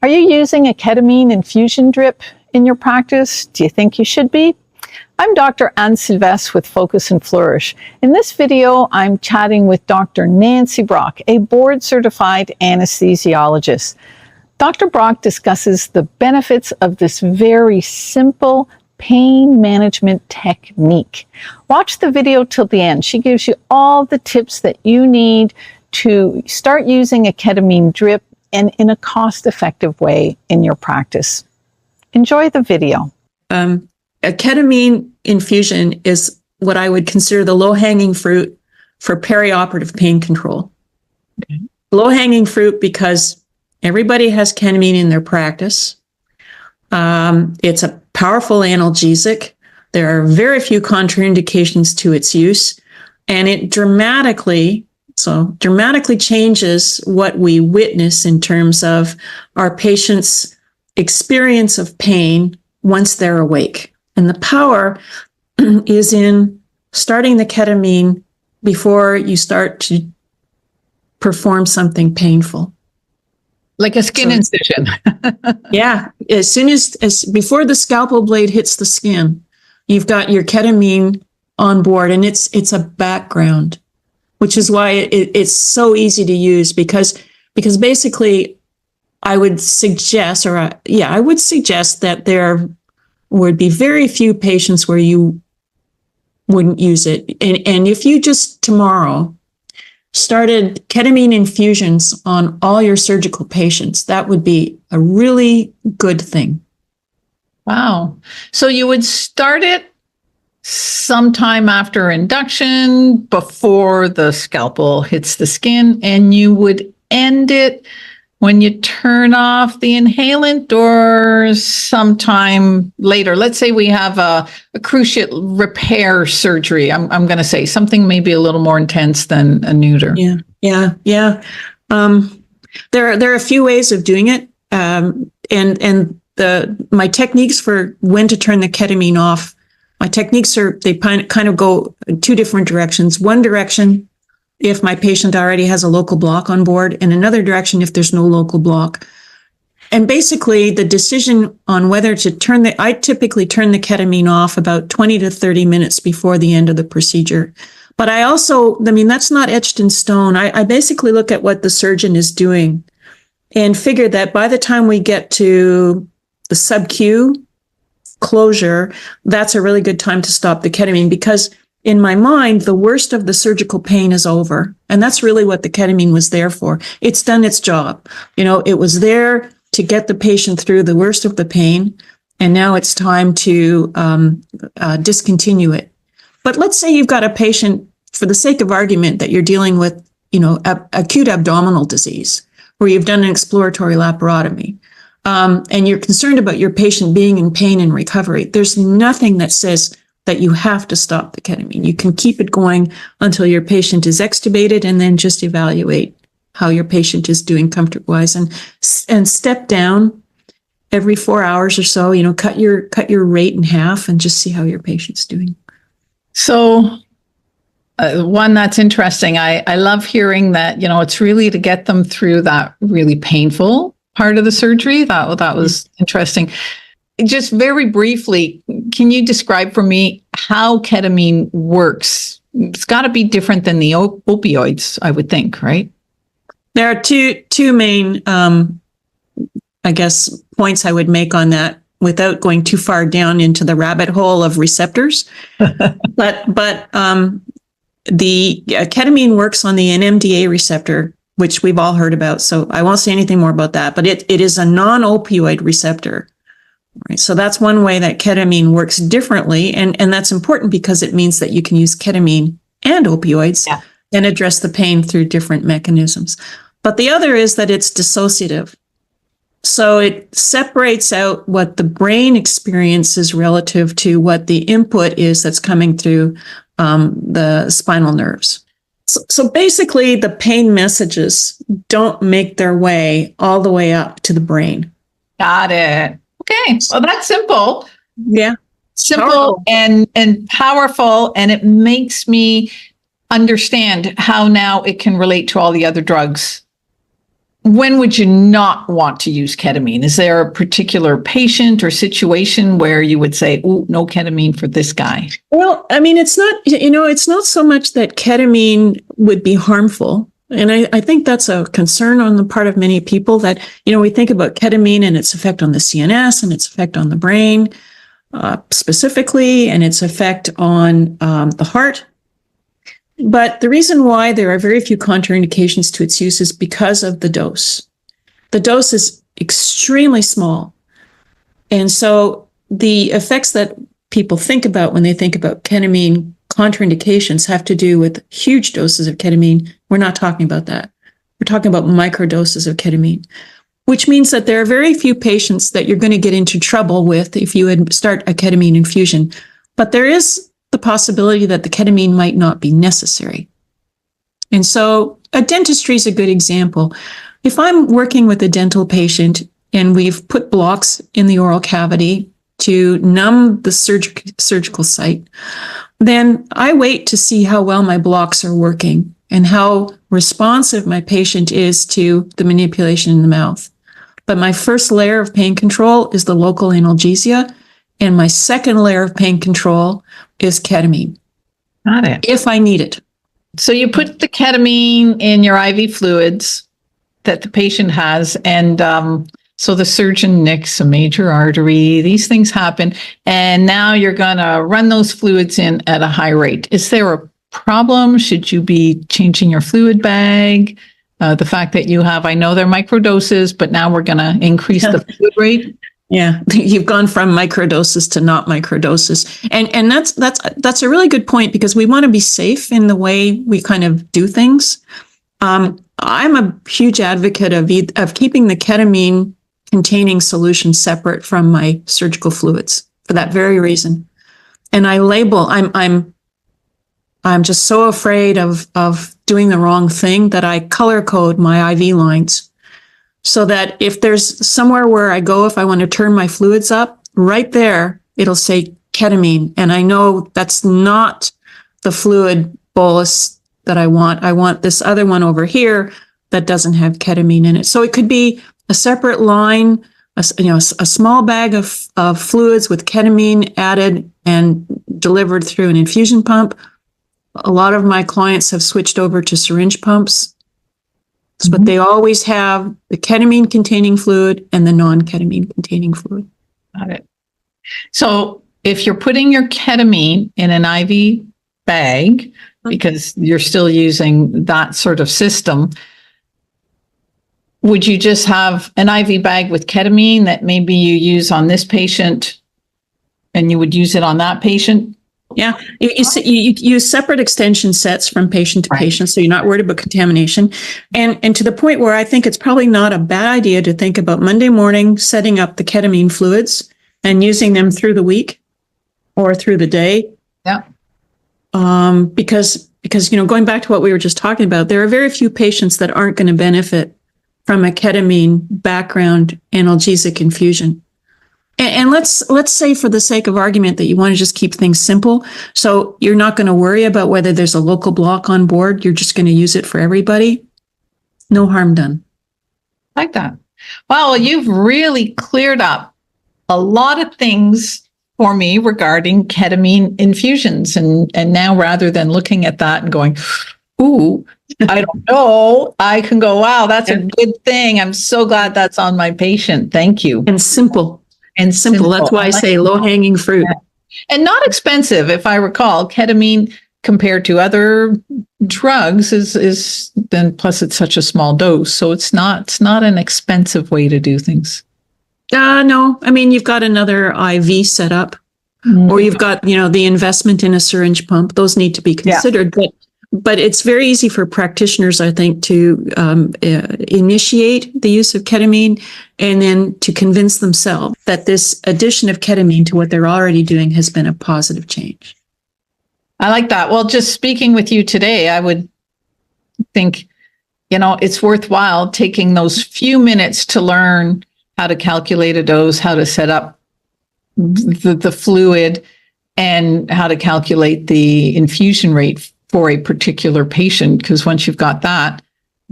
Are you using a ketamine infusion drip in your practice? Do you think you should be? I'm Dr. Anne Sylvestre with Focus and Flourish. In this video, I'm chatting with Dr. Nancy Brock, a board-certified anesthesiologist. Dr. Brock discusses the benefits of this very simple pain management technique. Watch the video till the end. She gives you all the tips that you need to start using a ketamine drip and in a cost-effective way in your practice. Enjoy the video. A ketamine infusion is what I would consider the low-hanging fruit for peri-operative pain control. Okay. Low-hanging fruit because everybody has ketamine in their practice. It's a powerful analgesic. There are very few contraindications to its use, and it dramatically changes what we witness in terms of our patients' experience of pain once they're awake. And the power is in starting the ketamine before you start to perform something painful. Like a skin incision. Yeah. As soon as before the scalpel blade hits the skin, you've got your ketamine on board, and it's a background, which is why it's so easy to use because basically I would suggest that there would be very few patients where you wouldn't use it. And if you just tomorrow started ketamine infusions on all your surgical patients, that would be a really good thing. Wow. So you would start it sometime after induction, before the scalpel hits the skin, and you would end it when you turn off the inhalant or sometime later. Let's say we have a cruciate repair surgery. I'm going to say something maybe a little more intense than a neuter. Yeah. There are a few ways of doing it. My techniques for when to turn the ketamine off, my techniques they kind of go in two different directions. One direction, if my patient already has a local block on board, and another direction if there's no local block. And basically the decision on whether to I typically turn the ketamine off about 20 to 30 minutes before the end of the procedure. But that's not etched in stone. I basically look at what the surgeon is doing and figure that by the time we get to the sub-Q closure, that's a really good time to stop the ketamine, because in my mind, the worst of the surgical pain is over. And that's really what the ketamine was there for. It's done its job. It was there to get the patient through the worst of the pain. And now it's time to discontinue it. But let's say you've got a patient, for the sake of argument, that you're dealing with, acute abdominal disease, where you've done an exploratory laparotomy. And you're concerned about your patient being in pain and recovery. There's nothing that says that you have to stop the ketamine. You can keep it going until your patient is extubated, and then just evaluate how your patient is doing comfort-wise, and step down every 4 hours or so. Cut your rate in half and just see how your patient's doing. So, one that's interesting. I love hearing that. It's really to get them through that really painful part of the surgery. That was interesting. Just very briefly, can you describe for me how ketamine works? It's got to be different than the opioids, I would think, right? There are two main, points I would make on that without going too far down into the rabbit hole of receptors. But the ketamine works on the NMDA receptor, which we've all heard about. So I won't say anything more about that. But it is a non-opioid receptor. Right. So that's one way that ketamine works differently. And that's important because it means that you can use ketamine and opioids and address the pain through different mechanisms. But the other is that it's dissociative. So it separates out what the brain experiences relative to what the input is that's coming through the spinal nerves. So basically, the pain messages don't make their way all the way up to the brain. Got it. Okay, well, that's simple. Yeah. Simple and powerful, and it makes me understand how now it can relate to all the other drugs when would you not want to use ketamine? Is there a particular patient or situation where you would say, oh, no ketamine for this guy? Well, I mean, it's not, it's not so much that ketamine would be harmful. And I think that's a concern on the part of many people that, we think about ketamine and its effect on the CNS and its effect on the brain specifically, and its effect on the heart. But the reason why there are very few contraindications to its use is because of the dose. The dose is extremely small. And so the effects that people think about when they think about ketamine contraindications have to do with huge doses of ketamine. We're not talking about that. We're talking about microdoses of ketamine, which means that there are very few patients that you're going to get into trouble with if you would start a ketamine infusion. But there is the possibility that the ketamine might not be necessary. And so a dentistry is a good example. If I'm working with a dental patient and we've put blocks in the oral cavity to numb the surgical site, then I wait to see how well my blocks are working and how responsive my patient is to the manipulation in the mouth. But my first layer of pain control is the local analgesia, and my second layer of pain control is ketamine. Got it. If I need it. So you put the ketamine in your IV fluids that the patient has, and so the surgeon nicks a major artery. These things happen, and now you're going to run those fluids in at a high rate. Is there a problem? Should you be changing your fluid bag? The fact that you have, I know they're microdoses, but now we're going to increase the fluid rate. Yeah, you've gone from microdoses to not microdoses. And that's a really good point, because we want to be safe in the way we kind of do things. I'm a huge advocate of keeping the ketamine containing solution separate from my surgical fluids for that very reason. And I label, I'm just so afraid of doing the wrong thing that I color code my IV lines, so that if there's somewhere where I go, if I want to turn my fluids up, right there, it'll say ketamine. And I know that's not the fluid bolus that I want. I want this other one over here that doesn't have ketamine in it. So it could be a separate line, a small bag of fluids with ketamine added and delivered through an infusion pump. A lot of my clients have switched over to syringe pumps, but they always have the ketamine containing fluid and the non-ketamine containing fluid. Got it. So if you're putting your ketamine in an IV bag, because you're still using that sort of system, would you just have an IV bag with ketamine that maybe you use on this patient and you would use it on that patient? Yeah, you use separate extension sets from patient to patient, so you're not worried about contamination. And to the point where I think it's probably not a bad idea to think about Monday morning setting up the ketamine fluids and using them through the week or through the day. Yeah. Because going back to what we were just talking about, there are very few patients that aren't going to benefit from a ketamine background analgesic infusion. And let's say, for the sake of argument, that you want to just keep things simple. So you're not going to worry about whether there's a local block on board. You're just going to use it for everybody. No harm done. Like that. Wow, you've really cleared up a lot of things for me regarding ketamine infusions. And now, rather than looking at that and going, ooh, I don't know, I can go, wow, that's a good thing. I'm so glad that's on my patient. Thank you. And simple. That's why I say low-hanging fruit. And not expensive. If I recall, ketamine compared to other drugs is then, plus it's such a small dose. So it's not an expensive way to do things. No, I mean, you've got another IV set up, or you've got, the investment in a syringe pump. Those need to be considered. Yeah. But it's very easy for practitioners, I think, to initiate the use of ketamine and then to convince themselves that this addition of ketamine to what they're already doing has been a positive change. I like that. Well, just speaking with you today, I would think, it's worthwhile taking those few minutes to learn how to calculate a dose, how to set up the fluid, and how to calculate the infusion rate for a particular patient, because once you've got that,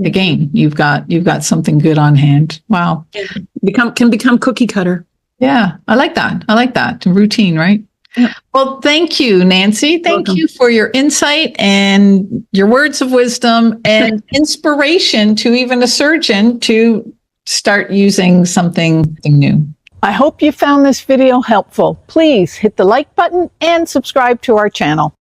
again, you've got something good on hand. Wow. Can become cookie cutter. Yeah, I like that. Routine, right? Yeah. Well, thank you, Nancy. Thank you for your insight and your words of wisdom and inspiration to even a surgeon to start using something new. I hope you found this video helpful. Please hit the like button and subscribe to our channel.